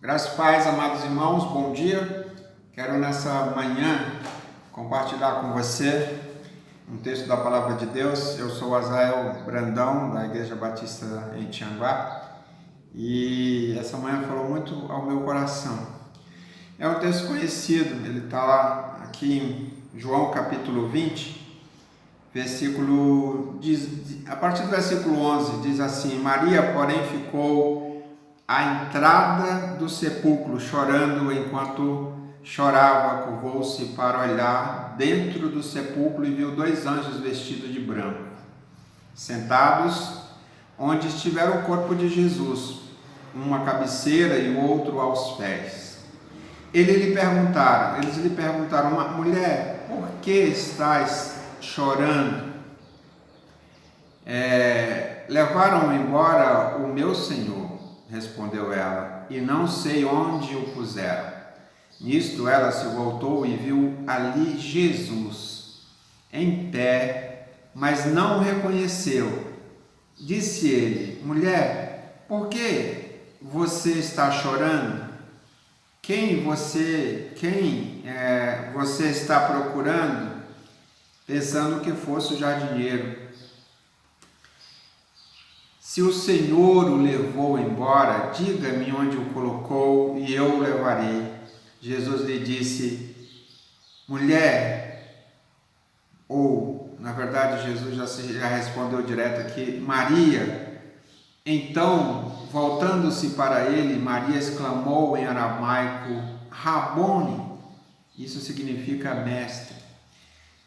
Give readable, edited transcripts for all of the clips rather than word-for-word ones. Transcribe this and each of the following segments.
Graças e paz, amados irmãos, bom dia. Quero nessa manhã compartilhar com você um texto da Palavra de Deus. Eu sou Azael Brandão, da Igreja Batista em Tianguá, e essa manhã falou muito ao meu coração. É um texto conhecido, ele está lá aqui em João capítulo 20, a partir do versículo 11, diz assim: Maria, porém, ficou à entrada do sepulcro, chorando. Enquanto chorava, curvou-se para olhar dentro do sepulcro e viu dois anjos vestidos de branco, sentados onde estivera o corpo de Jesus, uma à cabeceira e o outro aos pés. Eles lhe perguntaram: mulher, por que estás chorando? Levaram embora o meu Senhor, respondeu ela, e não sei onde o puseram. Nisto ela se voltou e viu ali Jesus, em pé, mas não o reconheceu. Disse ele: mulher, por que você está chorando? Quem você está procurando? Pensando que fosse o jardineiro. Se o Senhor o levou embora, diga-me onde o colocou e eu o levarei. Jesus lhe disse: mulher, ou na verdade Jesus já respondeu direto aqui, Maria. Então, voltando-se para ele, Maria exclamou em aramaico, Rabone, isso significa mestre.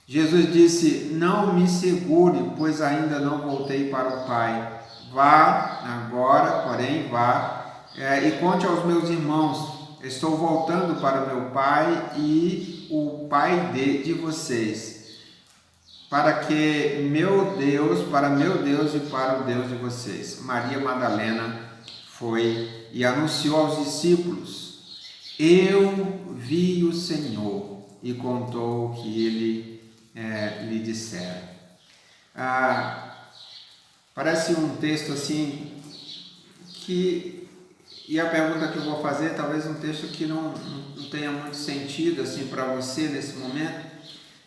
Jesus disse: não me segure, pois ainda não voltei para o Pai. Vá agora, porém, e conte aos meus irmãos: estou voltando para o meu Pai e o Pai de vocês, para meu Deus e para o Deus de vocês. Maria Madalena foi e anunciou aos discípulos: eu vi o Senhor, e contou o que ele lhe dissera. Parece um texto assim e a pergunta que eu vou fazer, talvez um texto que não tenha muito sentido assim para você nesse momento,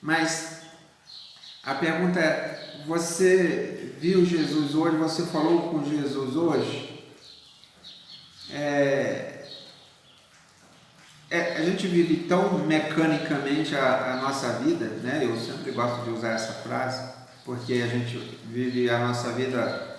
mas a pergunta é: você viu Jesus hoje? Você falou com Jesus hoje? A gente vive tão mecanicamente a nossa vida, né? Eu sempre gosto de usar essa frase, porque a gente vive a nossa vida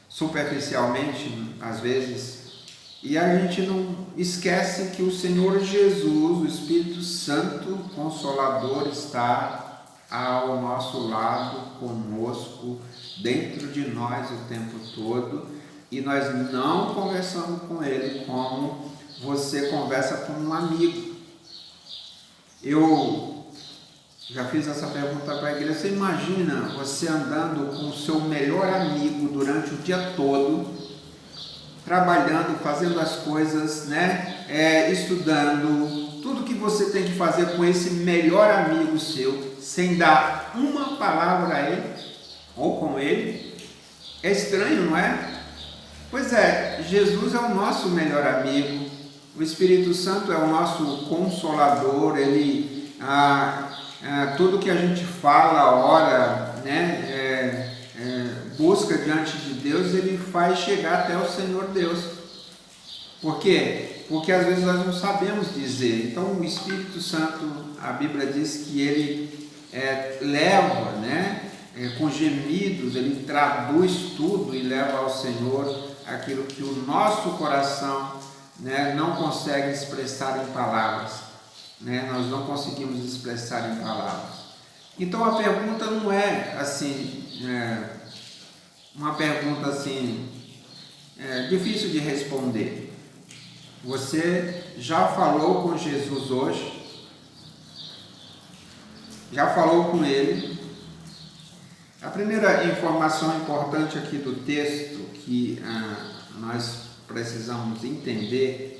superficialmente, às vezes, e a gente não esquece que o Senhor Jesus, o Espírito Santo Consolador, está ao nosso lado, conosco, dentro de nós o tempo todo, e nós não conversamos com Ele como você conversa com um amigo. Eu já fiz essa pergunta para a igreja: você imagina você andando com o seu melhor amigo durante o dia todo, trabalhando, fazendo as coisas, estudando, tudo que você tem que fazer com esse melhor amigo seu, sem dar uma palavra a ele, ou com ele? É estranho, não é? Pois é, Jesus é o nosso melhor amigo, o Espírito Santo é o nosso consolador, ele, tudo que a gente fala, ora, busca diante de Deus, ele faz chegar até o Senhor Deus. Por quê? Porque às vezes nós não sabemos dizer. Então o Espírito Santo, a Bíblia diz que ele leva, com gemidos, ele traduz tudo e leva ao Senhor aquilo que o nosso coração não consegue expressar em palavras. Nós não conseguimos expressar em palavras. Então a pergunta não é assim, uma pergunta assim, difícil de responder. Você já falou com Jesus hoje? Já falou com Ele? A primeira informação importante aqui do texto que nós precisamos entender,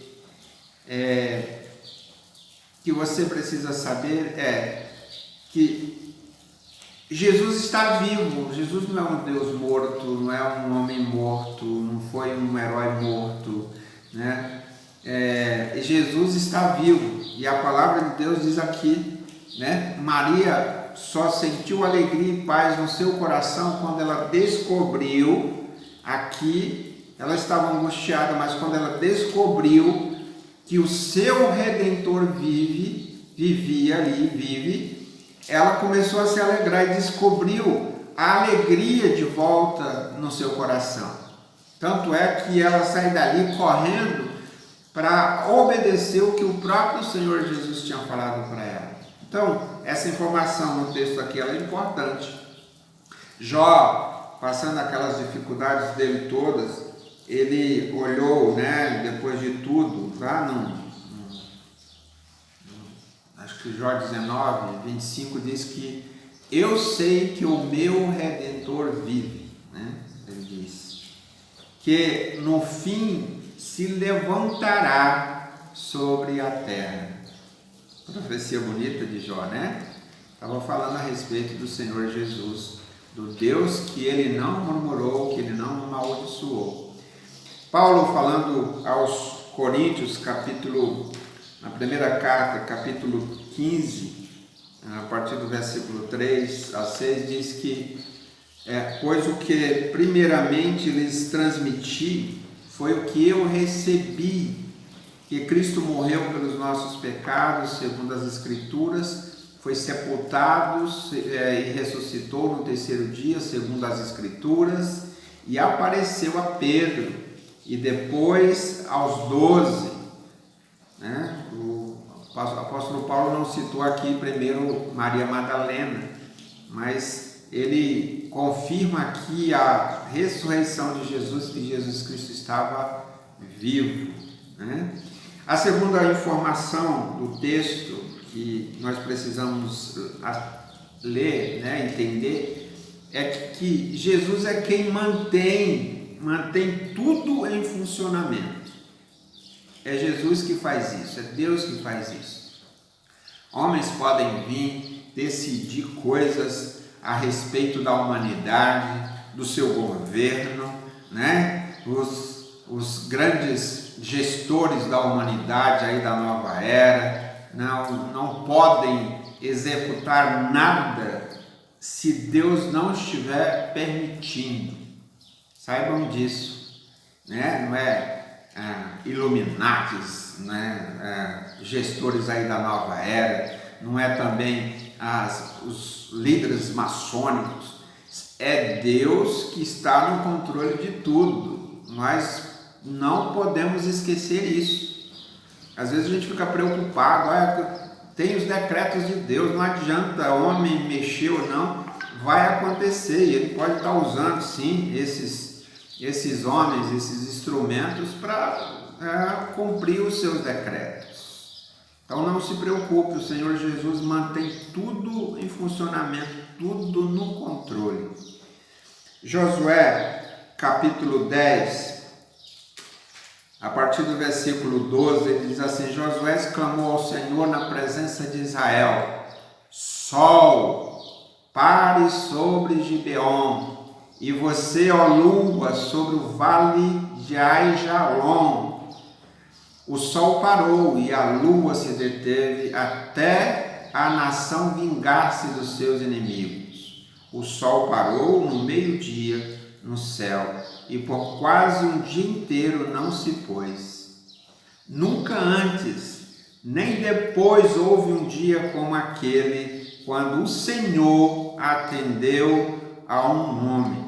que você precisa saber, é que Jesus está vivo. Jesus não é um Deus morto, não é um homem morto, não foi um herói morto, Jesus está vivo, e a palavra de Deus diz aqui, né? Maria só sentiu alegria e paz no seu coração quando ela descobriu, aqui ela estava angustiada, mas quando ela descobriu que o seu Redentor vivia ali, vive, ela começou a se alegrar e descobriu a alegria de volta no seu coração. Tanto é que ela sai dali correndo para obedecer o que o próprio Senhor Jesus tinha falado para ela. Então, essa informação no texto aqui ela é importante. Jó, passando aquelas dificuldades dele todas, ele olhou, né, depois de tudo, lá acho que Jó 19, 25 diz que eu sei que o meu Redentor vive, né? Ele diz que no fim se levantará sobre a terra. Profecia bonita de Jó, né? Estava falando a respeito do Senhor Jesus, do Deus que ele não murmurou, que ele não amaldiçoou. Paulo falando aos Coríntios, na primeira carta, capítulo 15, a partir do versículo 3 a 6, diz que pois o que primeiramente lhes transmiti foi o que eu recebi, que Cristo morreu pelos nossos pecados, segundo as Escrituras, foi sepultado e ressuscitou no terceiro dia, segundo as Escrituras, e apareceu a Pedro, e depois aos 12. Né? O apóstolo Paulo não citou aqui primeiro Maria Madalena, mas ele confirma aqui a ressurreição de Jesus, que Jesus Cristo estava vivo. Né? A segunda informação do texto que nós precisamos ler, né, entender, é que Jesus é quem mantém tudo em funcionamento. É Jesus que faz isso, é Deus que faz isso. Homens podem vir decidir coisas a respeito da humanidade, do seu governo, né? Os grandes gestores da humanidade aí da nova era não podem executar nada se Deus não estiver permitindo. Saibam disso, né? Não é Illuminatis, né? Gestores aí da nova era, não é também os líderes maçônicos. É Deus que está no controle de tudo. Nós não podemos esquecer isso. Às vezes a gente fica preocupado, tem os decretos de Deus, não adianta homem mexer ou não, vai acontecer, e ele pode estar usando sim esses homens, esses instrumentos para cumprir os seus decretos. Então não se preocupe, o Senhor Jesus mantém tudo em funcionamento, tudo no controle. Josué, capítulo 10, a partir do versículo 12, ele diz assim: Josué exclamou ao Senhor na presença de Israel: Sol, pare sobre Gibeon, e você, ó lua, sobre o vale de Aijalon. O sol parou e a lua se deteve até a nação vingar-se dos seus inimigos. O sol parou no meio-dia no céu e por quase um dia inteiro não se pôs. Nunca antes, nem depois houve um dia como aquele, quando o Senhor atendeu a um homem.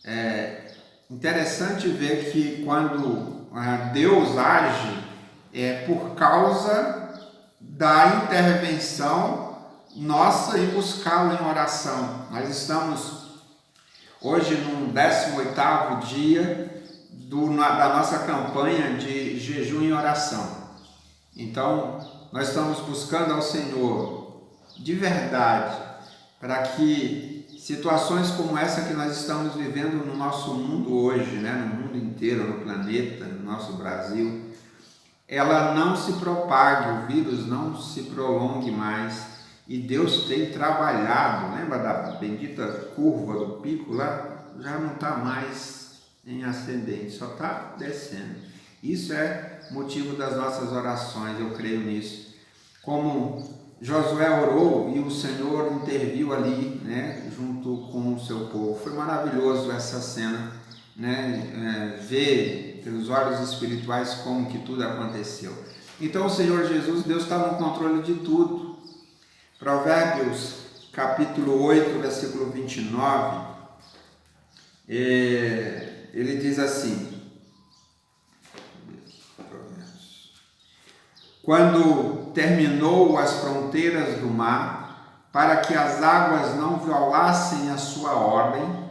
É interessante ver que quando Deus age, é por causa da intervenção nossa em buscá-lo em oração. Nós estamos hoje no 18º dia da nossa campanha de jejum e oração. Então, nós estamos buscando ao Senhor de verdade, para que situações como essa que nós estamos vivendo no nosso mundo hoje, né, no mundo inteiro, no planeta, no nosso Brasil, ela não se propague, o vírus não se prolongue mais. E Deus tem trabalhado, lembra da bendita curva do pico lá? Já não está mais em ascendente, só está descendo. Isso é motivo das nossas orações, eu creio nisso. Como Josué orou e o Senhor interviu ali, né, junto com o seu povo. Foi maravilhoso essa cena, né, ver pelos olhos espirituais como que tudo aconteceu. Então o Senhor Jesus, Deus está no controle de tudo. Provérbios capítulo 8, versículo 29, ele diz assim: quando terminou as fronteiras do mar, para que as águas não violassem a sua ordem,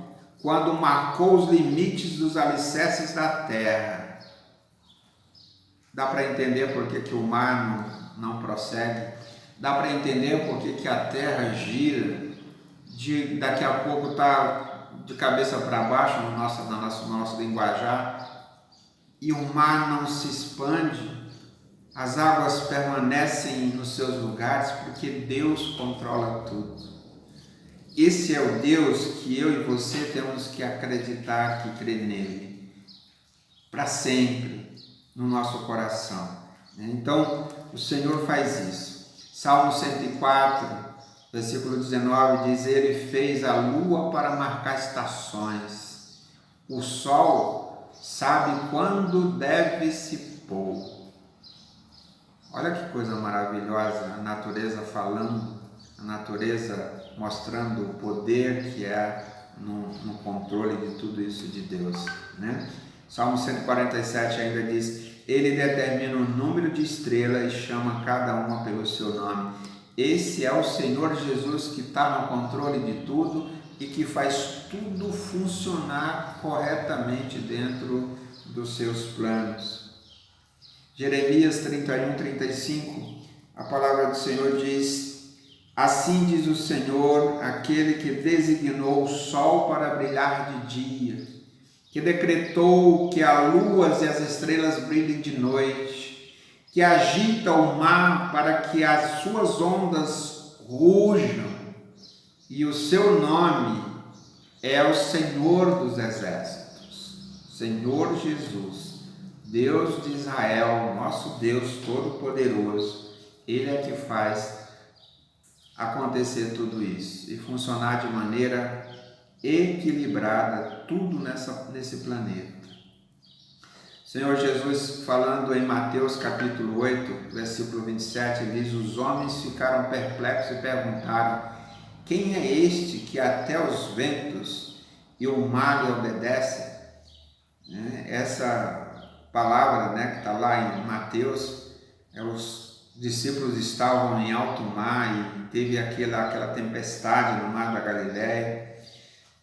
quando marcou os limites dos alicerces da terra. Dá para entender por que o mar não prossegue? Dá para entender por que a terra gira, daqui a pouco está de cabeça para baixo no nosso linguajar, e o mar não se expande, as águas permanecem nos seus lugares, porque Deus controla tudo. Esse é o Deus que eu e você temos que acreditar, que crer nele, para sempre, no nosso coração. Então, o Senhor faz isso. Salmo 104, versículo 19 diz: Ele fez a lua para marcar estações. O sol sabe quando deve se pôr. Olha que coisa maravilhosa, a natureza falando, a natureza mostrando o poder que é no controle de tudo isso de Deus, né? Salmo 147 ainda diz: Ele determina o número de estrelas e chama cada uma pelo seu nome. Esse é o Senhor Jesus que está no controle de tudo e que faz tudo funcionar corretamente dentro dos seus planos. Jeremias 31, 35, a palavra do Senhor diz: Assim diz o Senhor, aquele que designou o sol para brilhar de dia, que decretou que as luas e as estrelas brilhem de noite, que agita o mar para que as suas ondas rujam, e o seu nome é o Senhor dos Exércitos, Senhor Jesus, Deus de Israel, nosso Deus Todo-Poderoso. Ele é que faz acontecer tudo isso e funcionar de maneira equilibrada, tudo nesse planeta. Senhor Jesus, falando em Mateus capítulo 8, versículo 27, ele diz: Os homens ficaram perplexos e perguntaram: Quem é este que até os ventos e o mar lhe obedecem? Essa palavra, que está lá em Mateus, os discípulos estavam em alto mar e teve aquela tempestade no mar da Galileia,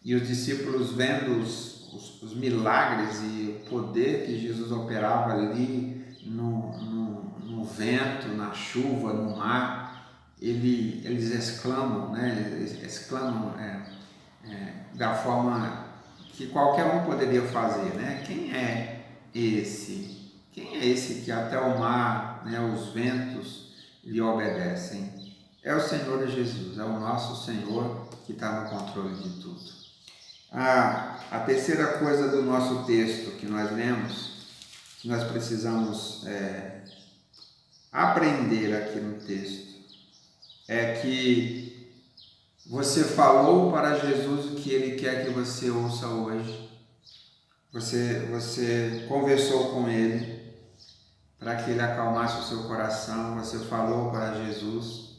e os discípulos, vendo os milagres e o poder que Jesus operava ali no vento, na chuva, no mar, eles exclamam, da forma que qualquer um poderia fazer, Quem é esse? Quem é esse que até o mar, os ventos lhe obedecem? É o Senhor Jesus, é o nosso Senhor que está no controle de tudo. A terceira coisa do nosso texto que nós lemos, que nós precisamos aprender aqui no texto, é que você falou para Jesus o que Ele quer que você ouça hoje. Você conversou com Ele para que Ele acalmasse o seu coração. Você falou para Jesus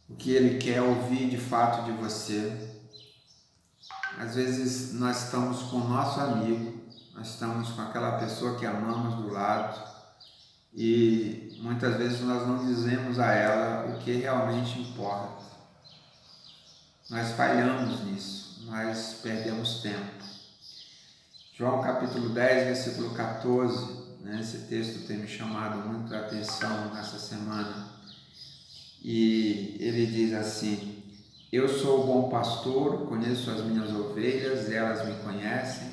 o que Ele quer ouvir de fato de você. Às vezes nós estamos com o nosso amigo, nós estamos com aquela pessoa que amamos do lado e muitas vezes nós não dizemos a ela o que realmente importa. Nós falhamos nisso, nós perdemos tempo. João capítulo 10, versículo 14, esse texto tem me chamado muito a atenção nessa semana. E ele diz assim: Eu sou o bom pastor, conheço as minhas ovelhas, elas me conhecem.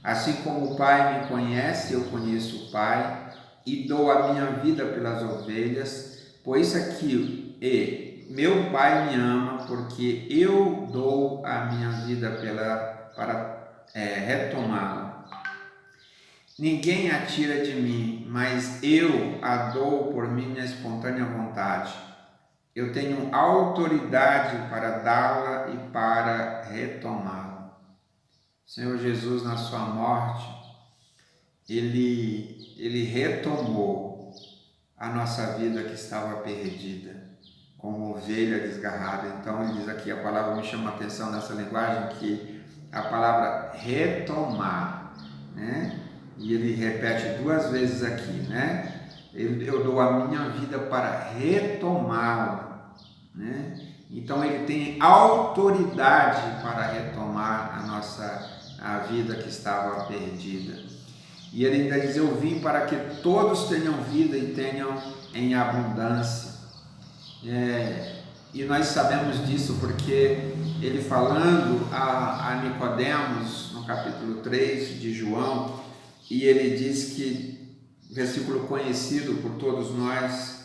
Assim como o Pai me conhece, eu conheço o Pai e dou a minha vida pelas ovelhas. Por isso aqui, meu Pai me ama, porque eu dou a minha vida para retomá-la. ninguém a tira de mim, mas eu a dou por minha espontânea vontade. Eu tenho autoridade para dá-la e para retomá-la. Senhor Jesus, na sua morte, Ele retomou a nossa vida que estava perdida, como ovelha desgarrada. Então, ele diz aqui, a palavra me chama a atenção nessa linguagem, que a palavra retomar, né? E ele repete 2 vezes aqui, né? Eu dou a minha vida para retomá-la, né? Então, ele tem autoridade para retomar a vida que estava perdida. E ele ainda diz, eu vim para que todos tenham vida e tenham em abundância. E nós sabemos disso porque ele falando a Nicodemos, no capítulo 3 de João, e ele diz que, versículo conhecido por todos nós,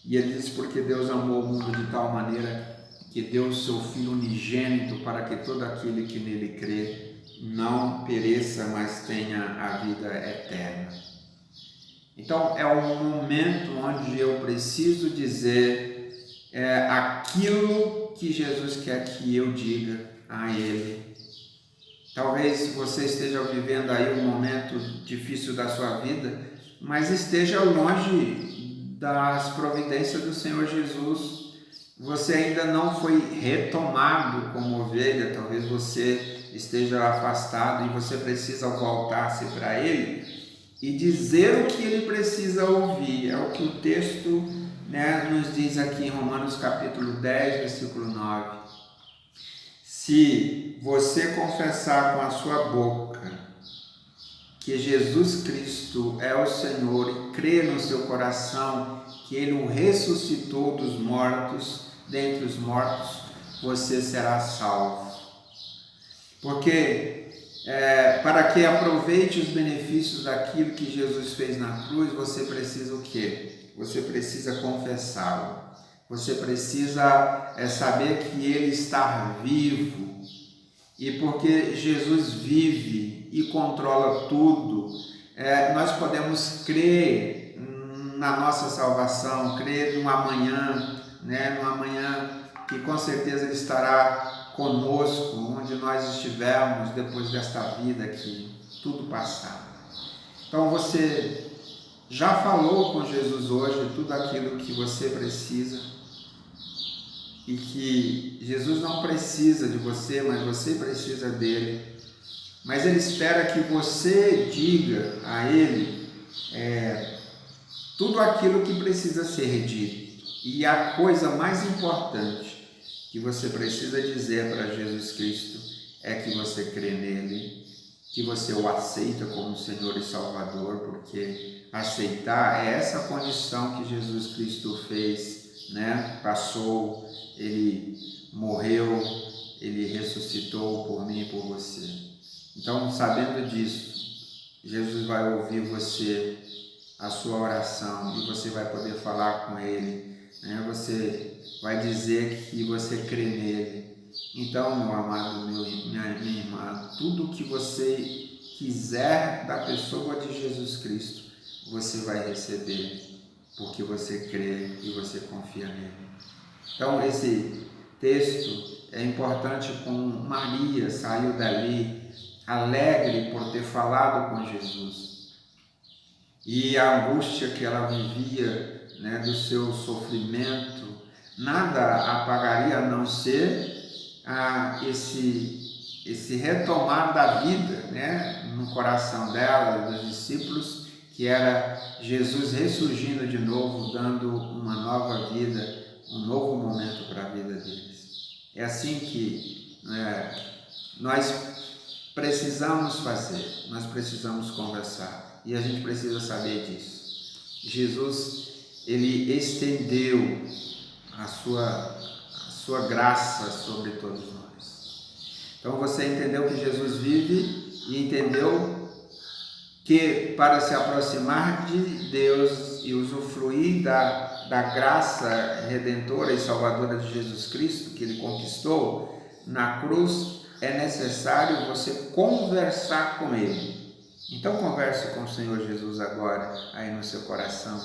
e ele diz, porque Deus amou o mundo de tal maneira que deu o seu Filho unigênito para que todo aquele que nele crê não pereça, mas tenha a vida eterna. Então é um momento onde eu preciso dizer aquilo que Jesus quer que eu diga a Ele. Talvez você esteja vivendo aí um momento difícil da sua vida, mas esteja longe das providências do Senhor Jesus. Você ainda não foi retomado como ovelha, talvez você esteja afastado e você precisa voltar-se para Ele e dizer o que Ele precisa ouvir. É o que o texto, nos diz aqui em Romanos capítulo 10, versículo 9. Se você confessar com a sua boca que Jesus Cristo é o Senhor e crer no seu coração que Ele o ressuscitou dos mortos, dentre os mortos, você será salvo. Porque para que aproveite os benefícios daquilo que Jesus fez na cruz, você precisa o quê? Você precisa confessá-lo. Você precisa saber que Ele está vivo. E porque Jesus vive e controla tudo, nós podemos crer na nossa salvação, crer no amanhã, no amanhã que com certeza Ele estará conosco, onde nós estivermos depois desta vida aqui, tudo passado. Então você já falou com Jesus hoje tudo aquilo que você precisa e que Jesus não precisa de você, mas você precisa dele. Mas Ele espera que você diga a Ele tudo aquilo que precisa ser dito. E a coisa mais importante que você precisa dizer para Jesus Cristo é que você crê nele, que você o aceita como Senhor e Salvador, porque aceitar é essa condição que Jesus Cristo fez, Passou, Ele morreu, Ele ressuscitou por mim e por você. Então, sabendo disso, Jesus vai ouvir você, a sua oração, e você vai poder falar com Ele, Você vai dizer que você crê nele. Então, meu amado, minha irmã, tudo que você quiser da pessoa de Jesus Cristo, você vai receber, porque você crê e você confia nele. Então, esse texto é importante como Maria saiu dali alegre por ter falado com Jesus. E a angústia que ela vivia, do seu sofrimento, nada apagaria a não ser esse retomar da vida, no coração dela e dos discípulos, que era Jesus ressurgindo de novo, dando uma nova vida, um novo momento para a vida deles. É assim que nós precisamos fazer, nós precisamos conversar, e a gente precisa saber disso. Jesus, Ele estendeu a sua graça sobre todos nós. Então você entendeu que Jesus vive e entendeu que para se aproximar de Deus e usufruir da graça redentora e salvadora de Jesus Cristo que Ele conquistou na cruz, é necessário você conversar com Ele. Então converse com o Senhor Jesus agora, aí no seu coração.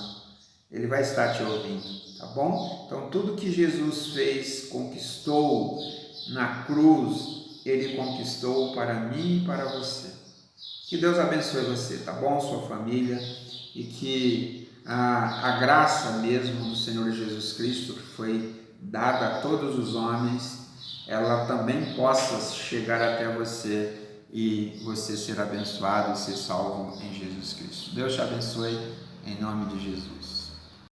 Ele vai estar te ouvindo, tá bom? Então tudo que Jesus fez, conquistou na cruz, Ele conquistou para mim e para você. Que Deus abençoe você, tá bom? Sua família, e que a graça mesmo do Senhor Jesus Cristo, que foi dada a todos os homens, ela também possa chegar até você e você ser abençoado e ser salvo em Jesus Cristo. Deus te abençoe em nome de Jesus.